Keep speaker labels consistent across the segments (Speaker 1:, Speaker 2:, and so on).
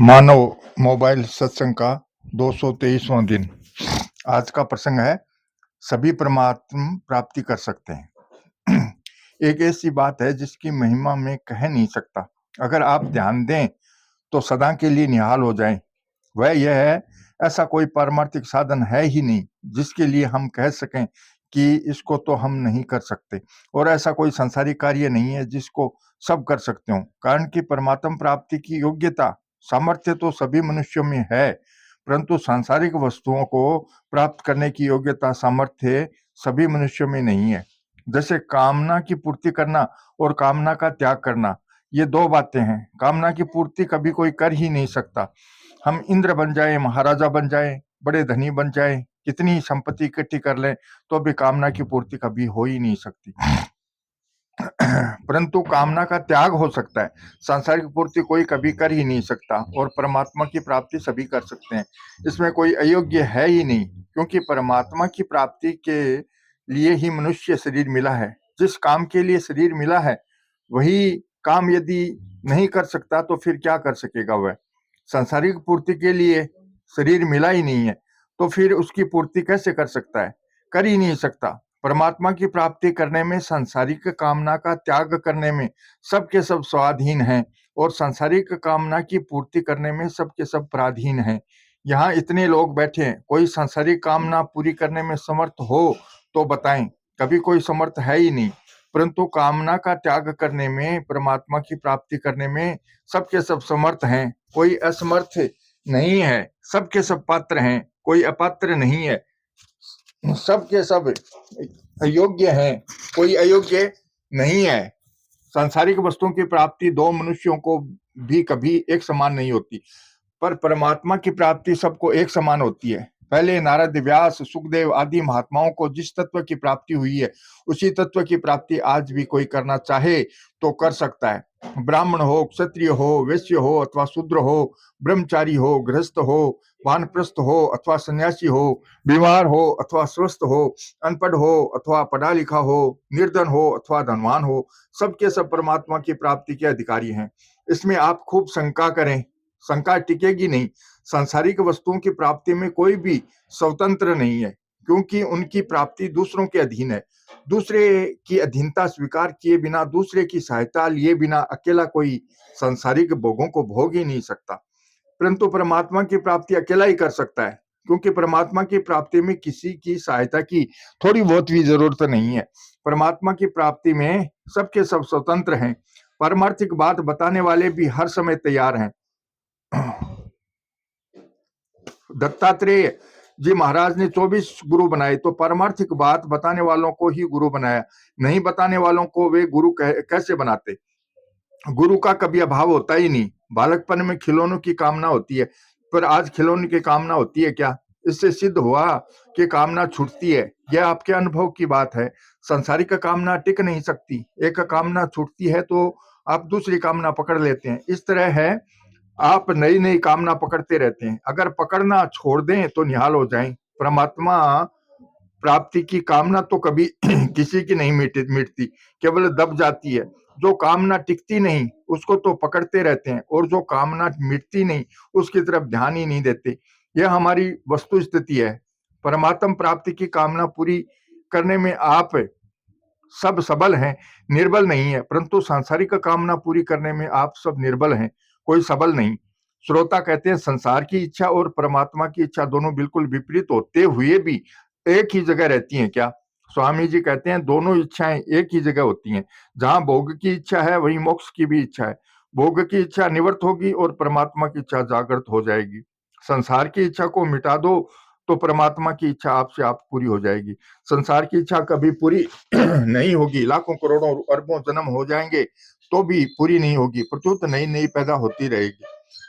Speaker 1: मानव mobile सत्संग का 223वां दिन। आज का प्रसंग है, सभी परमात्म प्राप्ति कर सकते हैं। एक ऐसी बात है जिसकी महिमा मैं कह नहीं सकता। अगर आप ध्यान दें तो सदा के लिए निहाल हो जाएं। वह यह है, ऐसा कोई पारमार्थिक साधन है ही नहीं जिसके लिए हम कह सकें कि इसको तो हम नहीं कर सकते, और ऐसा कोई सांसारिक कार्य नहीं है जिसको सब कर सकते हो। कारण कि परमात्म प्राप्ति की योग्यता सामर्थ्य तो सभी मनुष्यों में है, परंतु सांसारिक वस्तुओं को प्राप्त करने की योग्यता सामर्थ्य सभी मनुष्यों में नहीं है। जैसे कामना की पूर्ति करना और कामना का त्याग करना, ये दो बातें हैं। कामना की पूर्ति कभी कोई कर ही नहीं सकता। हम इंद्र बन जाएं, महाराजा बन जाएं, बड़े धनी बन जाएं, कितनी संपत्ति इकट्ठी कर लें, तो भी कामना की पूर्ति कभी हो ही नहीं सकती। परंतु कामना का त्याग हो सकता है। सांसारिक पूर्ति कोई कभी कर ही नहीं सकता, और परमात्मा की प्राप्ति सभी कर सकते हैं। इसमें कोई अयोग्य है ही नहीं, क्योंकि परमात्मा की प्राप्ति के लिए ही मनुष्य शरीर मिला है। जिस काम के लिए शरीर मिला है वही काम यदि नहीं कर सकता तो फिर क्या कर सकेगा वह। सांसारिक पूर्ति के लिए शरीर मिला ही नहीं है, तो फिर उसकी पूर्ति कैसे कर सकता है? कर ही नहीं सकता। परमात्मा की प्राप्ति करने में, सांसारिक कामना का त्याग करने में सबके सब स्वाधीन हैं, और सांसारिक कामना की पूर्ति करने में सबके सब पराधीन हैं। यहाँ इतने लोग बैठे हैं, कोई सांसारिक कामना पूरी करने में समर्थ हो तो बताएं। कभी कोई समर्थ है ही नहीं। परंतु कामना का त्याग करने में, परमात्मा की प्राप्ति करने में सबके सब समर्थ हैं। कोई असमर्थ नहीं है, सबके सब पात्र हैं, कोई अपात्र नहीं है। सबके सब योग्य हैं, कोई अयोग्य नहीं है। सांसारिक वस्तुओं की प्राप्ति दो मनुष्यों को भी कभी एक समान नहीं होती, पर परमात्मा की प्राप्ति सबको एक समान होती है। पहले नारद, व्यास, सुखदेव आदि महात्माओं को जिस तत्व की प्राप्ति हुई है, उसी तत्व की प्राप्ति आज भी कोई करना चाहे तो कर सकता है। ब्राह्मण हो, क्षत्रिय हो, वैश्य हो अथवा शूद्र हो, ब्रह्मचारी हो, गृहस्थ हो, वानप्रस्थ हो अथवा सन्यासी हो, बीमार हो अथवा स्वस्थ हो, अनपढ़ हो अथवा पढ़ा लिखा हो, निर्धन हो अथवा धनवान हो, सबके सब परमात्मा की प्राप्ति के अधिकारी हैं। इसमें आप खूब शंका करें, शंका टिकेगी नहीं। सांसारिक वस्तुओं की प्राप्ति में कोई भी स्वतंत्र नहीं है, क्योंकि उनकी प्राप्ति दूसरों के अधीन है। दूसरे की अधीनता स्वीकार किए बिना, दूसरे की सहायता लिए बिना अकेला कोई सांसारिक भोगों को भोग ही नहीं सकता। परंतु परमात्मा की प्राप्ति अकेला ही कर सकता है, क्योंकि परमात्मा की प्राप्ति में किसी की सहायता की थोड़ी बहुत भी जरूरत नहीं है। परमात्मा की प्राप्ति में सबके सब स्वतंत्र हैं। पारमार्थिक बात बताने वाले भी हर समय तैयार हैं। दत्तात्रेय जी महाराज ने 24 गुरु बनाए, तो पारमार्थिक बात बताने वालों को ही गुरु बनाया, नहीं बताने वालों को वे गुरु कैसे बनाते? गुरु का कभी अभाव होता ही नहीं। बालकपन में खिलौनों की कामना होती है, पर आज खिलौने की कामना होती है क्या? इससे सिद्ध हुआ कि कामना छूटती है। यह आपके अनुभव की बात है। सांसारिक कामना टिक नहीं सकती। एक कामना छूटती है तो आप दूसरी कामना पकड़ लेते हैं। इस तरह है, आप नई नई कामना पकड़ते रहते हैं। अगर पकड़ना छोड़ दें तो निहाल हो जाएं। परमात्मा प्राप्ति की कामना तो कभी किसी की नहीं मिटती, केवल दब जाती है। जो कामना टिकती नहीं उसको तो पकड़ते रहते हैं, और जो कामना मिटती नहीं उसकी तरफ ध्यान ही नहीं देते। यह हमारी वस्तु स्थिति है। परमात्म प्राप्ति की कामना पूरी करने में आप सब सबल हैं, निर्बल नहीं है। परंतु सांसारिक कामना पूरी करने में आप सब निर्बल हैं, कोई सबल नहीं। श्रोता कहते हैं, संसार की इच्छा और परमात्मा की इच्छा दोनों बिल्कुल विपरीत होते हुए भी एक ही जगह रहती हैं क्या? स्वामी जी कहते हैं, दोनों इच्छाएं एक ही जगह होती हैं। जहां भोग की इच्छा है वहीं मोक्ष की भी इच्छा है। भोग की इच्छा निवृत्त होगी और परमात्मा की इच्छा जागृत हो जाएगी। संसार की इच्छा को मिटा दो तो परमात्मा की इच्छा आपसे आप पूरी हो जाएगी। संसार की इच्छा कभी पूरी नहीं होगी। लाखों करोड़ों अरबों जन्म हो जाएंगे तो भी पूरी नहीं होगी। प्रत्युत नई नई पैदा होती रहेगी।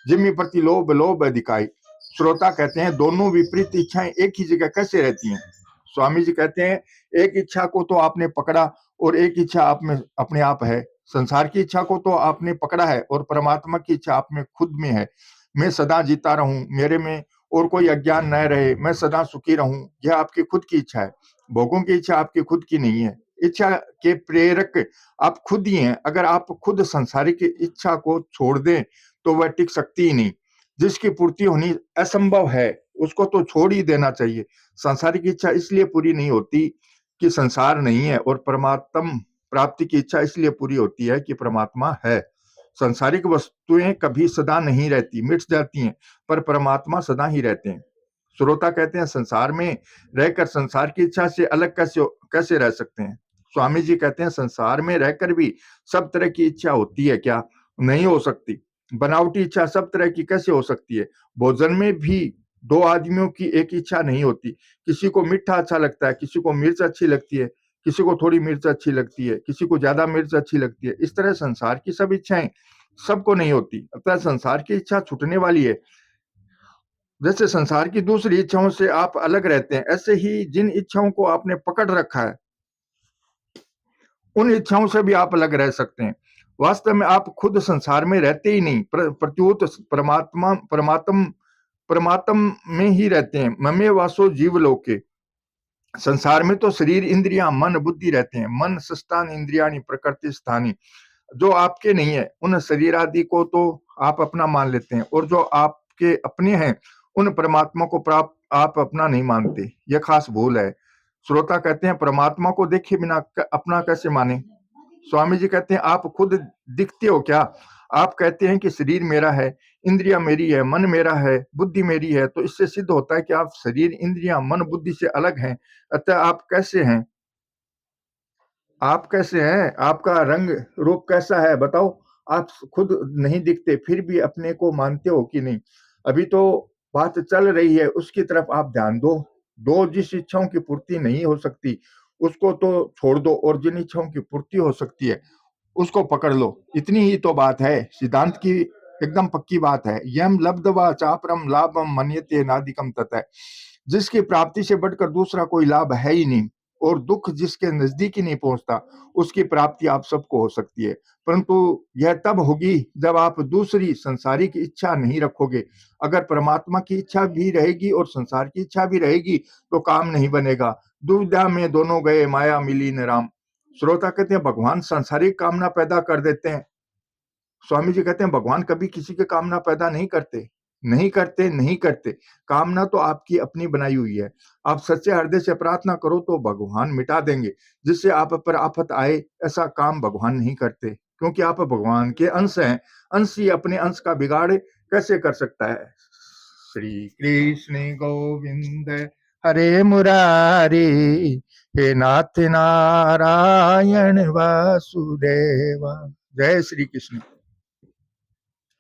Speaker 1: जिम्मी प्रति लोभ, लोभ अधिकाई। श्रोता कहते हैं, दोनों विपरीत इच्छाएं एक ही जगह कैसे रहती हैं? स्वामी जी कहते हैं, एक इच्छा को तो आपने पकड़ा और एक इच्छा आप में अपने आप है। संसार की इच्छा को तो आपने पकड़ा है और परमात्मा की इच्छा आप में खुद में है। मैं सदा जीता रहूं, मेरे में और कोई अज्ञान न रहे, मैं सदा सुखी रहूं, यह आपकी खुद की इच्छा है। भोगों की इच्छा आपकी खुद की नहीं है। इच्छा के प्रेरक आप खुद ही हैं। अगर आप खुद संसारिक इच्छा को छोड़ दें तो वह टिक सकती ही नहीं। जिसकी पूर्ति होनी असंभव है, उसको तो छोड़ ही देना चाहिए। सांसारिक इच्छा इसलिए पूरी नहीं होती कि संसार नहीं है, और परमात्म प्राप्ति की इच्छा इसलिए पूरी होती है कि परमात्मा है। सांसारिक वस्तुएं कभी सदा नहीं रहती, मिट जाती हैं, पर परमात्मा सदा ही रहते हैं। श्रोता कहते हैं, संसार में रहकर संसार की इच्छा से अलग कैसे रह सकते हैं? स्वामी जी कहते हैं, संसार में रहकर भी सब तरह की इच्छा होती है क्या? नहीं हो सकती। बनावटी इच्छा सब तरह की कैसे हो सकती है? भोजन में भी दो आदमियों की एक इच्छा नहीं होती। किसी को मीठा अच्छा लगता है, किसी को मिर्च अच्छी लगती है, किसी को थोड़ी मिर्च अच्छी लगती है, किसी को ज्यादा मिर्च अच्छी लगती है। इस तरह संसार की सब इच्छाएं सबको नहीं होती, अतः संसार की इच्छा छूटने वाली है। जैसे संसार की दूसरी इच्छाओं से आप अलग रहते हैं, ऐसे ही जिन इच्छाओं को आपने पकड़ रखा है, उन इच्छाओं से भी आप अलग रह सकते हैं। वास्तव में आप खुद संसार में रहते ही नहीं, प्रत्युत परमात्म में ही रहते हैं। ममे वासो जीवलोके। संसार में तो शरीर, इंद्रियां, मन, बुद्धि रहते हैं। मन सस्तान इंद्रियाणि प्रकृति स्थानी। जो आपके नहीं है, उन शरीर आदि को तो आप अपना मान लेते हैं, और जो आपके अपने हैं, उन परमात्मा को प्राप्त आप अपना नहीं मानते। यह खास भूल है। श्रोता कहते हैं, परमात्मा को देखे बिना अपना कैसे माने? स्वामी जी कहते हैं, आप खुद दिखते हो क्या? आप कहते हैं कि शरीर मेरा है, इंद्रिया मेरी है, मन मेरा है, बुद्धि मेरी है, तो इससे सिद्ध होता है कि आप शरीर, इंद्रिया, मन, बुद्धि से अलग हैं। अतः आप कैसे हैं? आप कैसे हैं? आपका रंग रूप कैसा है बताओ? आप खुद नहीं दिखते, फिर भी अपने को मानते हो कि नहीं? अभी तो बात चल रही है, उसकी तरफ आप ध्यान दो। जिस इच्छाओं की पूर्ति नहीं हो सकती, उसको तो छोड़ दो, और जिन इच्छाओं की पूर्ति हो सकती है, उसको पकड़ लो। इतनी ही तो बात है, सिद्धांत की एकदम पक्की बात है। यम लब्धवा चापरम लाभम मन्यते नादिकम ततः। जिसकी प्राप्ति से बढ़कर दूसरा कोई लाभ है ही नहीं, और दुख जिसके नजदीक ही नहीं पहुंचता, उसकी प्राप्ति आप सबको हो सकती है। परंतु यह तब होगी जब आप दूसरी संसारिक इच्छा नहीं रखोगे। अगर परमात्मा की इच्छा भी रहेगी और संसार की इच्छा भी रहेगी, तो काम नहीं बनेगा। दुविधा में दोनों गए, माया मिली न राम। श्रोता कहते हैं, भगवान सांसारिक कामना पैदा कर देते हैं। स्वामी जी कहते हैं, भगवान कभी किसी की कामना पैदा नहीं करते। नहीं करते। कामना तो आपकी अपनी बनाई हुई है। आप सच्चे हृदय से प्रार्थना करो तो भगवान मिटा देंगे। जिससे आप पर आफत आए, ऐसा काम भगवान नहीं करते, क्योंकि आप भगवान के अंश हैं। अंश ही अपने अंश का बिगाड़ कैसे कर सकता है? श्री कृष्ण गोविंद हरे मुरारी, हे नाथ नारायण वासुदेवा। जय श्री कृष्ण।